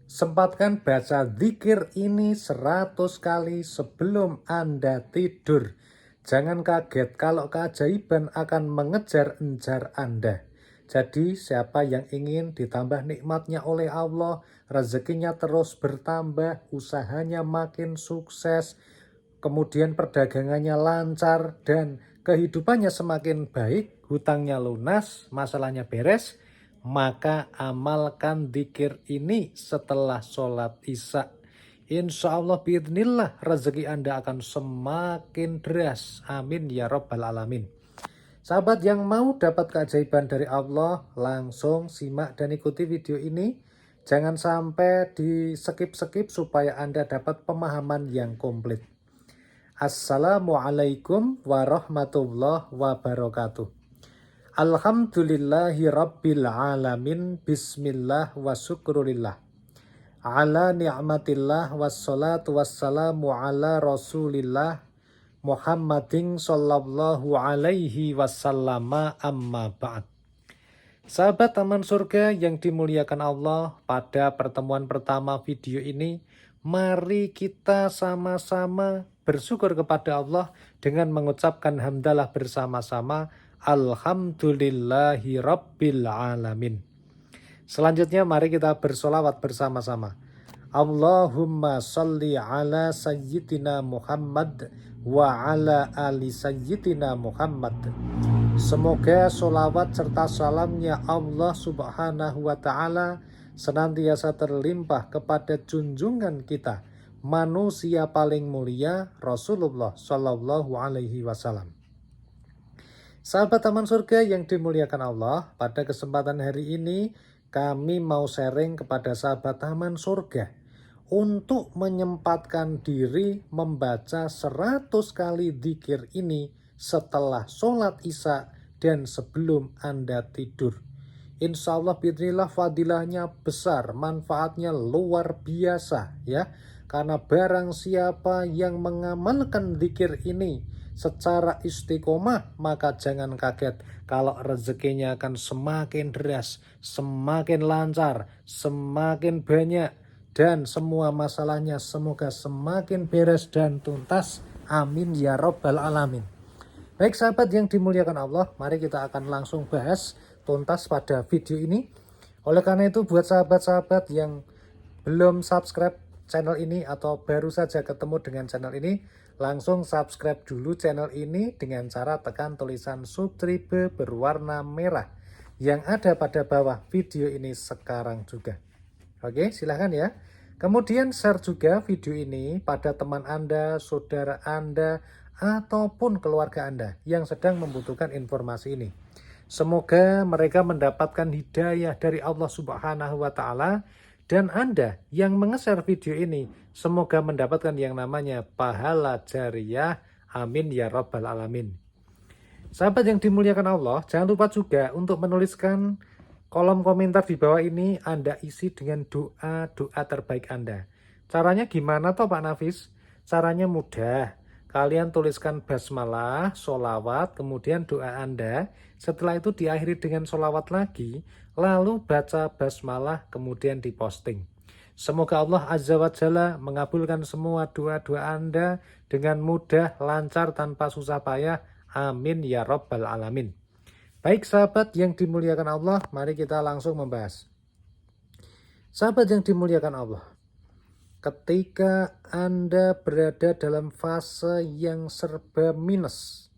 Sempatkan baca zikir ini 100 kali sebelum Anda tidur. Jangan kaget kalau keajaiban akan mengejar-enjar Anda. Jadi siapa yang ingin ditambah nikmatnya oleh Allah, rezekinya terus bertambah, usahanya makin sukses, kemudian perdagangannya lancar, dan kehidupannya semakin baik, hutangnya lunas, masalahnya beres, maka amalkan dzikir ini setelah sholat isya. Insya Allah biidznillah rezeki Anda akan semakin deras. Amin ya rabbal alamin. Sahabat yang mau dapat keajaiban dari Allah, langsung simak dan ikuti video ini. Jangan sampai di skip-skip supaya Anda dapat pemahaman yang komplit. Assalamualaikum warahmatullahi wabarakatuh. Alhamdulillahi rabbil alamin. Bismillah wa syukurillah. Ala ni'matillah wassalatu wassalamu ala rasulillah Muhammadin sallallahu alaihi wasallama amma ba'd. Sahabat Taman Surga yang dimuliakan Allah, pada pertemuan pertama video ini, mari kita sama-sama bersyukur kepada Allah dengan mengucapkan hamdalah bersama-sama. Alhamdulillahi rabbil alamin. Selanjutnya mari kita bersolawat bersama-sama. Allahumma salli ala sayyidina Muhammad wa ala ali sayyidina Muhammad. Semoga solawat serta salamnya Allah subhanahu wa ta'ala senantiasa terlimpah kepada junjungan kita, manusia paling mulia Rasulullah sallallahu alaihi wasallam. Sahabat Taman Surga yang dimuliakan Allah, pada kesempatan hari ini kami mau sharing kepada sahabat Taman Surga untuk menyempatkan diri membaca 100 kali dzikir ini setelah sholat isya dan sebelum Anda tidur. Insya Allah biidznillah fadilahnya besar, manfaatnya luar biasa ya. Karena barang siapa yang mengamalkan dzikir ini secara istiqomah, maka jangan kaget kalau rezekinya akan semakin deras, semakin lancar, semakin banyak, dan semua masalahnya semoga semakin beres dan tuntas. Amin ya rabbal alamin. Baik sahabat yang dimuliakan Allah, mari kita akan langsung bahas tuntas pada video ini. Oleh karena itu buat sahabat-sahabat yang belum subscribe channel ini atau baru saja ketemu dengan channel ini, langsung subscribe dulu channel ini dengan cara tekan tulisan subscribe berwarna merah yang ada pada bawah video ini sekarang juga. Oke, silahkan ya. Kemudian share juga video ini pada teman Anda, saudara Anda, ataupun keluarga Anda yang sedang membutuhkan informasi ini. Semoga mereka mendapatkan hidayah dari Allah Subhanahu wa Ta'ala, dan Anda yang nge-share video ini semoga mendapatkan yang namanya pahala jariyah. Amin ya rabbal alamin. Sahabat yang dimuliakan Allah, jangan lupa juga untuk menuliskan kolom komentar di bawah ini, Anda isi dengan doa-doa terbaik Anda. Caranya gimana toh Pak Nafis? Caranya mudah. Kalian tuliskan basmalah, sholawat, kemudian doa Anda. Setelah itu diakhiri dengan sholawat lagi, lalu baca basmalah, kemudian diposting. Semoga Allah Azza wa Jalla mengabulkan semua doa-doa Anda dengan mudah, lancar, tanpa susah payah. Amin ya rabbal alamin. Baik sahabat yang dimuliakan Allah, mari kita langsung membahas. Sahabat yang dimuliakan Allah, ketika Anda berada dalam fase yang serba minus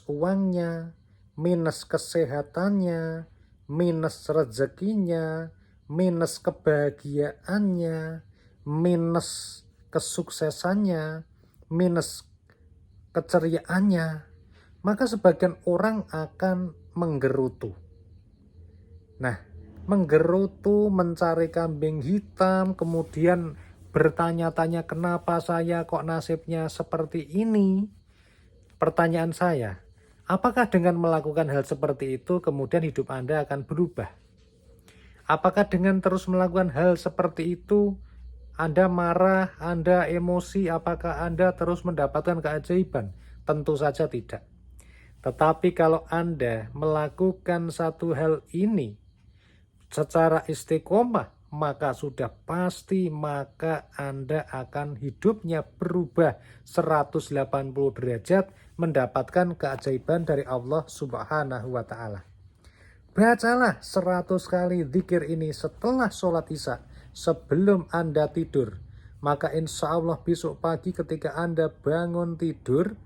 uangnya, minus kesehatannya, minus rezekinya, minus kebahagiaannya, minus kesuksesannya, minus keceriaannya, maka sebagian orang akan menggerutu. Nah, menggerutu, mencari kambing hitam, kemudian bertanya-tanya kenapa saya kok nasibnya seperti ini. Pertanyaan saya, apakah dengan melakukan hal seperti itu kemudian hidup Anda akan berubah? Apakah dengan terus melakukan hal seperti itu Anda marah, Anda emosi, apakah Anda terus mendapatkan keajaiban? Tentu saja tidak. Tetapi kalau Anda melakukan satu hal ini secara istiqomah, maka sudah pasti maka Anda akan hidupnya berubah 180 derajat mendapatkan keajaiban dari Allah Subhanahu wa Ta'ala. Bacalah 100 kali zikir ini setelah sholat isya sebelum Anda tidur. Maka insya Allah besok pagi ketika Anda bangun tidur,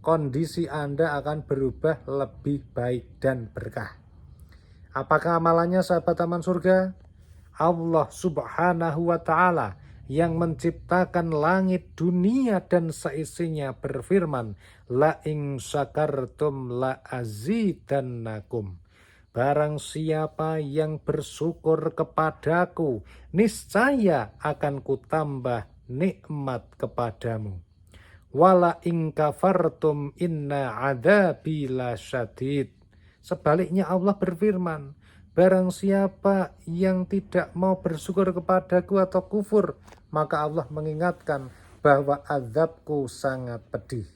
kondisi Anda akan berubah lebih baik dan berkah. Apakah amalannya sahabat taman surga? Allah Subhanahu wa Ta'ala yang menciptakan langit, dunia dan seisinya berfirman, la in syakartum la azidannakum. Barang siapa yang bersyukur kepadaku, niscaya akan kutambah nikmat kepadamu. Wala in kafartum inna adzabi lasyadid. Sebaliknya Allah berfirman, barang siapa yang tidak mau bersyukur kepadaku atau kufur, maka Allah mengingatkan bahwa azabku sangat pedih.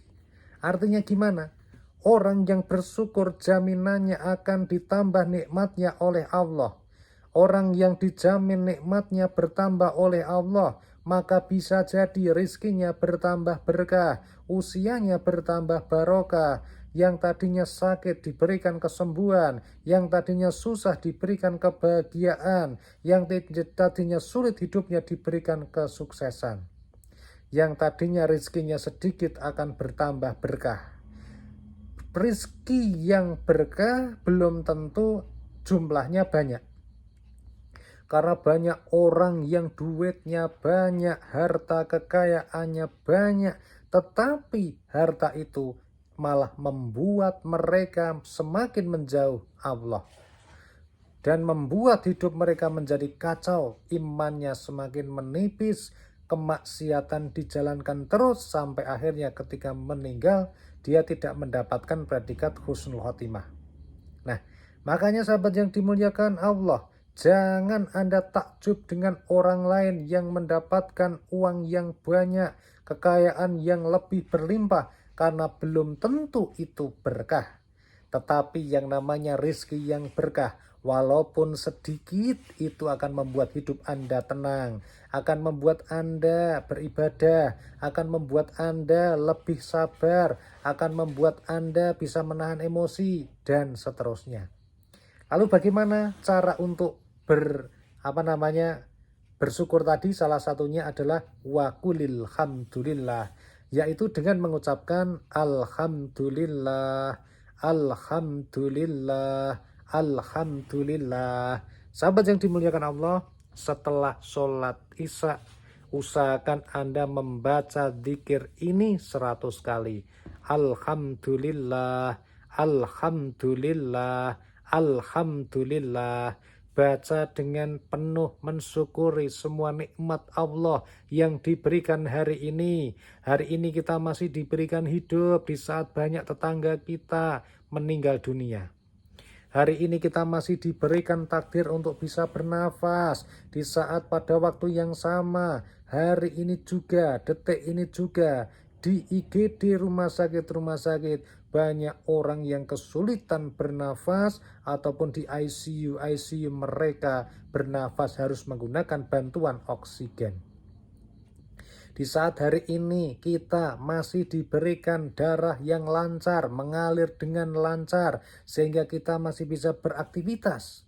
Artinya gimana? Orang yang bersyukur jaminannya akan ditambah nikmatnya oleh Allah. Orang yang dijamin nikmatnya bertambah oleh Allah, maka bisa jadi rizkinya bertambah berkah, usianya bertambah barokah, yang tadinya sakit diberikan kesembuhan, yang tadinya susah diberikan kebahagiaan, yang tadinya sulit hidupnya diberikan kesuksesan, yang tadinya rizkinya sedikit akan bertambah berkah. Rizki yang berkah belum tentu jumlahnya banyak. Karena banyak orang yang duitnya banyak, harta kekayaannya banyak, tetapi harta itu malah membuat mereka semakin menjauh Allah. Dan membuat hidup mereka menjadi kacau, imannya semakin menipis, kemaksiatan dijalankan terus sampai akhirnya ketika meninggal, dia tidak mendapatkan predikat husnul khotimah. Nah, makanya sahabat yang dimuliakan Allah, jangan Anda takjub dengan orang lain yang mendapatkan uang yang banyak, kekayaan yang lebih berlimpah, karena belum tentu itu berkah. Tetapi yang namanya rizki yang berkah, walaupun sedikit, itu akan membuat hidup Anda tenang, akan membuat Anda beribadah, akan membuat Anda lebih sabar, akan membuat Anda bisa menahan emosi, dan seterusnya. Lalu bagaimana cara untuk bersyukur tadi? Salah satunya adalah waqulil hamdulillah, yaitu dengan mengucapkan alhamdulillah, alhamdulillah, alhamdulillah. Sahabat yang dimuliakan Allah, setelah sholat isya, usahakan Anda membaca zikir ini 100 kali. Alhamdulillah, alhamdulillah, alhamdulillah. Baca dengan penuh mensyukuri semua nikmat Allah yang diberikan hari ini. Hari ini kita masih diberikan hidup di saat banyak tetangga kita meninggal dunia. Hari ini kita masih diberikan takdir untuk bisa bernafas di saat pada waktu yang sama. Hari ini juga, detik ini juga, di IGD rumah sakit banyak orang yang kesulitan bernafas, ataupun di ICU mereka bernafas harus menggunakan bantuan oksigen. Di saat hari ini kita masih diberikan darah yang lancar, mengalir dengan lancar, sehingga kita masih bisa beraktivitas.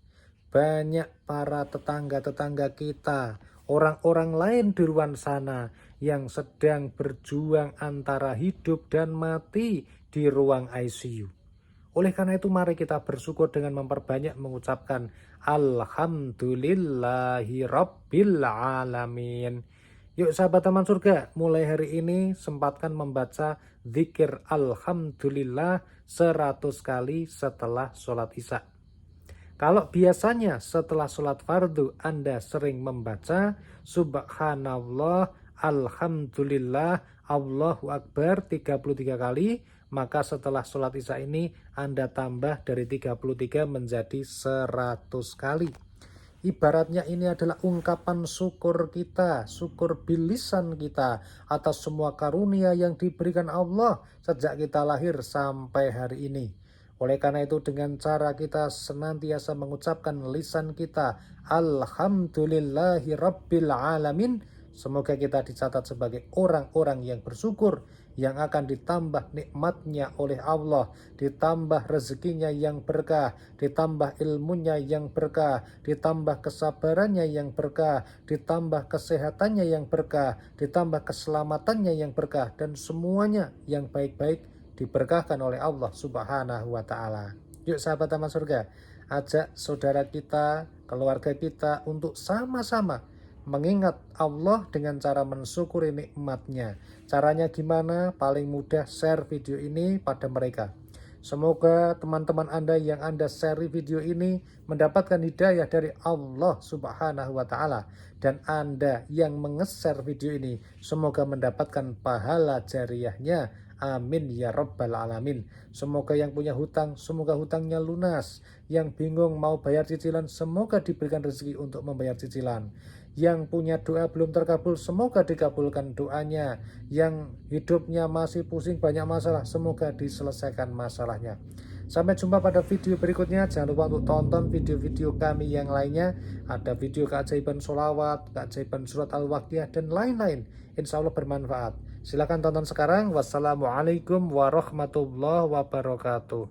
Banyak para tetangga-tetangga kita, orang-orang lain di luar sana yang sedang berjuang antara hidup dan mati di ruang ICU. Oleh karena itu mari kita bersyukur dengan memperbanyak mengucapkan Alhamdulillahi Rabbil Alamin. Yuk sahabat taman surga, mulai hari ini sempatkan membaca zikir Alhamdulillah 100 kali setelah sholat isya. Kalau biasanya setelah sholat fardu Anda sering membaca Subhanallah, Alhamdulillah, Allahu Akbar 33 kali, maka setelah sholat isya ini Anda tambah dari 33 menjadi 100 kali. Ibaratnya ini adalah ungkapan syukur kita, syukur bilisan kita atas semua karunia yang diberikan Allah sejak kita lahir sampai hari ini. Oleh karena itu dengan cara kita senantiasa mengucapkan lisan kita Alhamdulillahi Rabbil Alamin, semoga kita dicatat sebagai orang-orang yang bersyukur, yang akan ditambah nikmatnya oleh Allah, ditambah rezekinya yang berkah, ditambah ilmunya yang berkah, ditambah kesabarannya yang berkah, ditambah kesehatannya yang berkah, ditambah keselamatannya yang berkah, dan semuanya yang baik-baik diberkahkan oleh Allah Subhanahu wa Ta'ala. Yuk sahabat Taman Surga, ajak saudara kita, keluarga kita untuk sama-sama mengingat Allah dengan cara mensyukuri nikmatnya. Caranya gimana? Paling mudah, share video ini pada mereka. Semoga teman-teman Anda yang Anda share video ini mendapatkan hidayah dari Allah Subhanahu wa Ta'ala, dan Anda yang menge-share video ini semoga mendapatkan pahala jariyahnya. Amin ya rabbal alamin. Semoga yang punya hutang, semoga hutangnya lunas. Yang bingung mau bayar cicilan, semoga diberikan rezeki untuk membayar cicilan. Yang punya doa belum terkabul, semoga dikabulkan doanya. Yang hidupnya masih pusing banyak masalah, semoga diselesaikan masalahnya. Sampai jumpa pada video berikutnya. Jangan lupa untuk tonton video-video kami yang lainnya. Ada video keajaiban sholawat, keajaiban surat Al-Waqiah, dan lain-lain. Insya Allah bermanfaat. Silakan tonton sekarang. Wassalamualaikum warahmatullahi wabarakatuh.